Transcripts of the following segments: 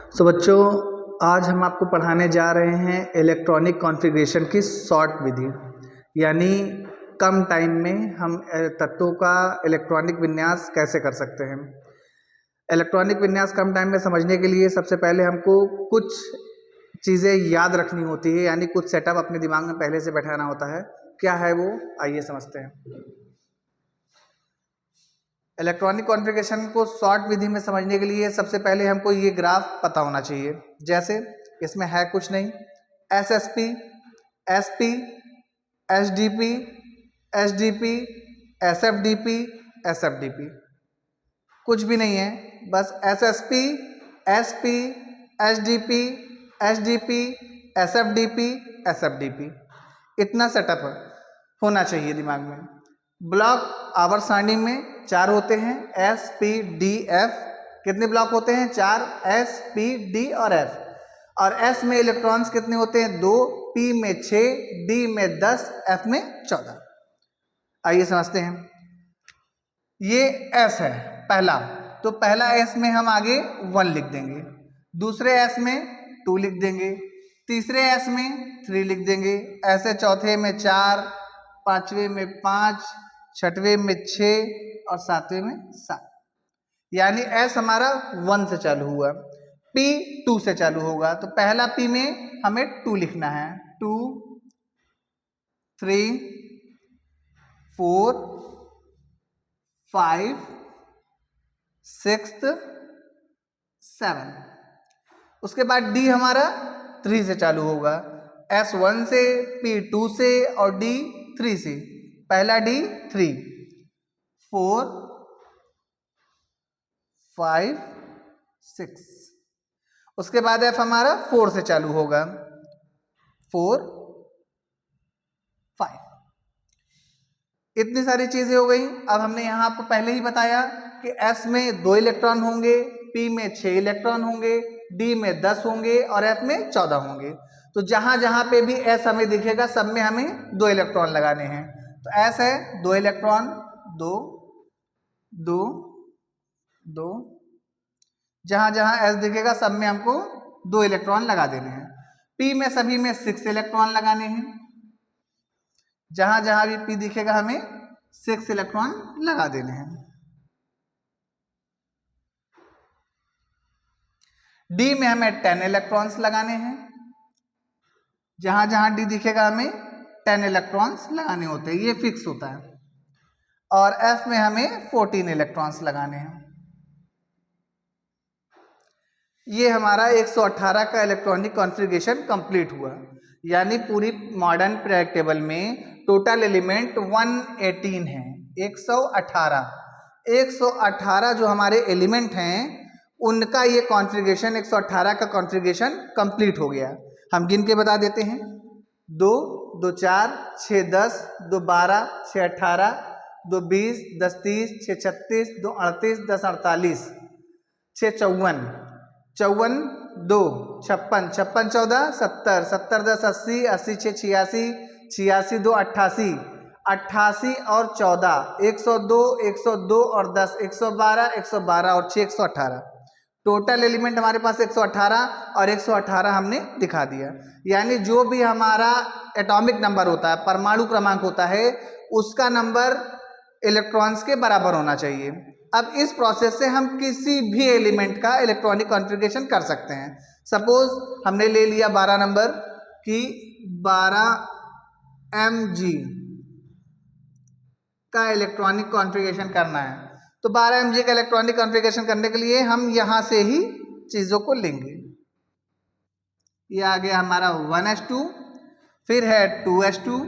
तो बच्चों, आज हम आपको पढ़ाने जा रहे हैं इलेक्ट्रॉनिक कॉन्फ़िगरेशन की शॉर्ट विधि, यानी कम टाइम में हम तत्वों का इलेक्ट्रॉनिक विन्यास कैसे कर सकते हैं। इलेक्ट्रॉनिक विन्यास कम टाइम में समझने के लिए सबसे पहले हमको कुछ चीज़ें याद रखनी होती है, यानी कुछ सेटअप अपने दिमाग में पहले से बैठाना होता है। क्या है वो, आइए समझते हैं। इलेक्ट्रॉनिक कॉन्फ़िगरेशन को शॉर्ट विधि में समझने के लिए सबसे पहले हमको ये ग्राफ पता होना चाहिए। जैसे इसमें है कुछ नहीं, SSP, SP, SDP, SDP, SFDP, SFDP, कुछ भी नहीं है, बस SSP, SP, SDP, SDP, SFDP, SFDP, इतना सेटअप होना चाहिए दिमाग में। ब्लॉक आवर्त सारणी में 4 होते हैं, S, P, D, F। कितने ब्लॉक होते हैं? 4, S, P, D और F। और S में इलेक्ट्रॉन्स कितने होते हैं? 2, P में 6, D में 10, F में 14। आइए समझते हैं। ये S है पहला, तो पहला S में हम आगे 1 लिख देंगे, दूसरे S में 2 लिख देंगे, तीसरे S में 3 लिख देंगे, ऐसे चौथे में 4, पांचवें में 5, छठवें में 6 और सातवें में 7। यानी S हमारा 1 से चालू हुआ, P 2 से चालू होगा, तो पहला P में हमें 2 लिखना है। 2, 3, 4, 5, 6, 7। उसके बाद D हमारा 3 से चालू होगा, S 1 से, P 2 से और D 3 से। पहला D 3, 4, 5, 6। उसके बाद F हमारा 4 से चालू होगा, 4, 5। इतनी सारी चीजें हो गई। अब हमने यहाँ आपको पहले ही बताया कि S में 2 इलेक्ट्रॉन होंगे, P में 6 इलेक्ट्रॉन होंगे, D में 10 होंगे और F में 14 होंगे। तो जहां जहां पे भी S हमें दिखेगा सब में हमें 2 इलेक्ट्रॉन लगाने हैं। तो S है 2 इलेक्ट्रॉन, 2, 2, 2। जहां जहां S दिखेगा सब में हमको 2 इलेक्ट्रॉन लगा देने हैं। P में सभी में 6 इलेक्ट्रॉन लगाने हैं, जहां जहां भी P दिखेगा हमें 6 इलेक्ट्रॉन लगा देने हैं। D में हमें 10 इलेक्ट्रॉन्स लगाने हैं, जहां जहां D दिखेगा हमें 10 इलेक्ट्रॉन्स लगाने होते हैं, ये फिक्स होता है। और F में हमें 14 इलेक्ट्रॉन्स लगाने हैं। ये हमारा 118 का इलेक्ट्रॉनिक कॉन्फ़िगरेशन कंप्लीट हुआ, यानी पूरी मॉडर्न पीरियोडिक टेबल में टोटल एलिमेंट 118 है। 118 जो हमारे एलिमेंट हैं उनका ये कॉन्फ़िगरेशन 118 का कॉन्फ़िगरेशन कंप्लीट हो गया। हम गिन के बता देते हैं। 2, 2, 4, 6, 10, 2, 12, 6, 18, 2, 20, 10, 30, 6, 36, 2, 38, 10, 48, 6, 54, 54, 2, 56, 56, 14, 70, 70, 10, 80, 80, 6, 86, 86, 2, 88, 88 और 14, 102, 102 और 10, 112, 112 और 6, 118। टोटल एलिमेंट हमारे पास 118 और 118 हमने दिखा दिया। यानी जो भी हमारा एटॉमिक नंबर होता है, परमाणु क्रमांक होता है, उसका नंबर इलेक्ट्रॉन्स के बराबर होना चाहिए। अब इस प्रोसेस से हम किसी भी एलिमेंट का इलेक्ट्रॉनिक कॉन्फ़िगरेशन कर सकते हैं। सपोज हमने ले लिया 12 नंबर की 12 Mg का इलेक्ट्रॉनिक कॉन्फ़िगरेशन करना है, तो 12 Mg का इलेक्ट्रॉनिक कॉन्फ़िगरेशन करने के लिए हम यहां से ही चीजों को लेंगे। ये आ गया हमारा 1s2, फिर है 2s2,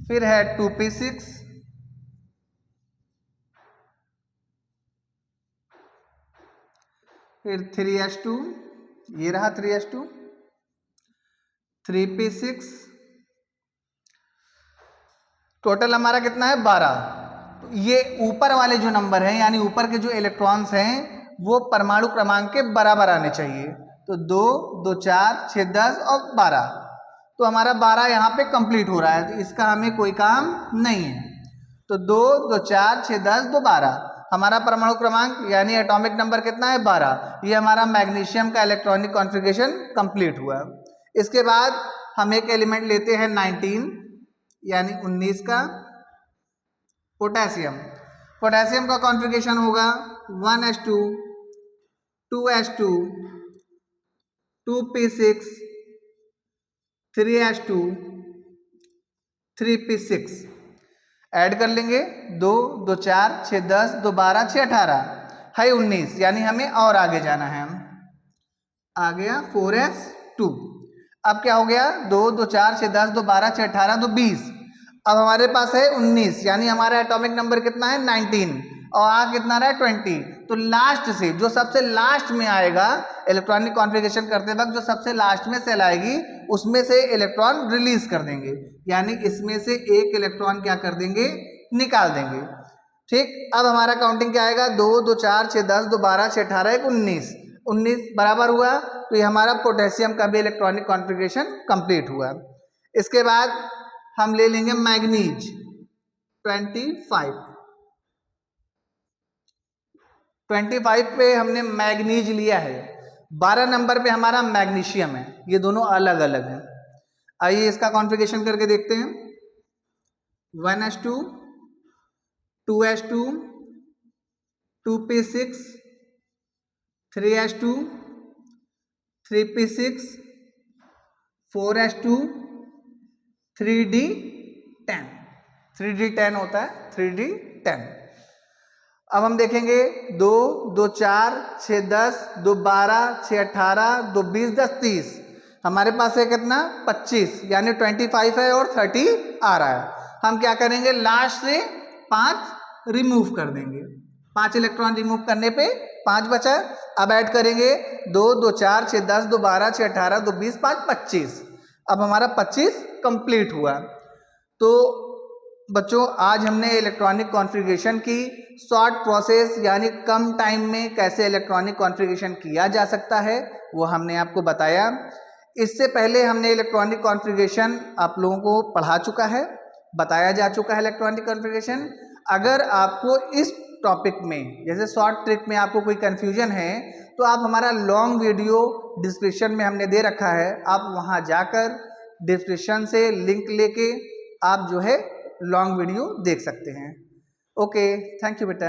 फिर है 2p6, फिर 3s2, ये रहा 3s2, 3p6। टोटल हमारा कितना है? 12। ये ऊपर वाले जो नंबर हैं, यानी ऊपर के जो इलेक्ट्रॉन्स हैं, वो परमाणु क्रमांक के बराबर आने चाहिए। तो 2, 2, 4, 6, 10 और 12। तो हमारा 12 यहाँ पे कंप्लीट हो रहा है, तो इसका हमें कोई काम नहीं है। तो 2, 2, 4, 6, 10, 2, 12 हमारा परमाणु क्रमांक यानी एटॉमिक नंबर कितना है 12। ये हमारा मैग्नीशियम का इलेक्ट्रॉनिक कॉन्फ़िगरेशन कंप्लीट हुआ। इसके बाद हम एक एलिमेंट लेते हैं 19 यानी 19 का पोटेशियम। पोटेशियम का कॉन्फ़िगरेशन होगा 1s2 2s2 2p6 3s2 3p6 add कर लेंगे 2 2 4 6 10 2 12 6 18 है 19 यानी हमें और आगे जाना है। आ गया 4s2। अब क्या हो गया 2 2 4 6 10 2 12 6 18 2 20। अब हमारे पास है 19 यानी हमारा एटॉमिक नंबर कितना है 19 और आ कितना रहा है 20। तो लास्ट से जो सबसे लास्ट में आएगा इलेक्ट्रॉनिक कॉन्फ़िगरेशन करते वक्त जो सबसे लास्ट में सेल आएगी उसमें से इलेक्ट्रॉन रिलीज कर देंगे, यानी इसमें से एक इलेक्ट्रॉन क्या कर देंगे निकाल देंगे। ठीक, अब हमारा काउंटिंग क्या आएगा 2 2 4 6 10 2 12 6 18 19 19 बराबर हुआ। तो ये हमारा पोटेशियम का भी इलेक्ट्रॉनिक कॉन्फ़िगरेशन कंप्लीट हुआ। इसके बाद हम ले लेंगे मैग्नीज 25 पे हमने मैग्नीज लिया है। 12 नंबर पे हमारा मैग्नीशियम है। ये दोनों अलग अलग हैं। आइए इसका कॉन्फ़िगरेशन करके देखते हैं। 1s2 2s2 2p6 3s2 3p6 4s2 3d10 3d10 होता है 3d10। अब हम देखेंगे 2 2 4 6 10 2 12 6 18 2 20 10 30 हमारे पास है कितना 25 यानी 25 है और 30 आ रहा है। हम क्या करेंगे लास्ट से 5 रिमूव कर देंगे। 5 इलेक्ट्रॉन रिमूव करने पे 5 बचा। अब ऐड करेंगे 2 2 4 6 10 2 12 6 18 2 20 5 25। अब हमारा 25 कंप्लीट हुआ। तो बच्चों आज हमने इलेक्ट्रॉनिक कॉन्फ़िगरेशन की शॉर्ट प्रोसेस यानी कम टाइम में कैसे इलेक्ट्रॉनिक कॉन्फ़िगरेशन किया जा सकता है वो हमने आपको बताया। इससे पहले हमने इलेक्ट्रॉनिक कॉन्फ़िगरेशन आप लोगों को पढ़ा चुका है, बताया जा चुका है इलेक्ट्रॉनिक कॉन्फ़िगरेशन। अगर आपको इस टॉपिक में जैसे शॉर्ट ट्रिक में आपको कोई कन्फ्यूजन है तो आप हमारा लॉन्ग वीडियो डिस्क्रिप्शन में हमने दे रखा है, आप वहाँ जाकर डिस्क्रिप्शन से लिंक लेके आप जो है लॉन्ग वीडियो देख सकते हैं। ओके, थैंक यू बेटा।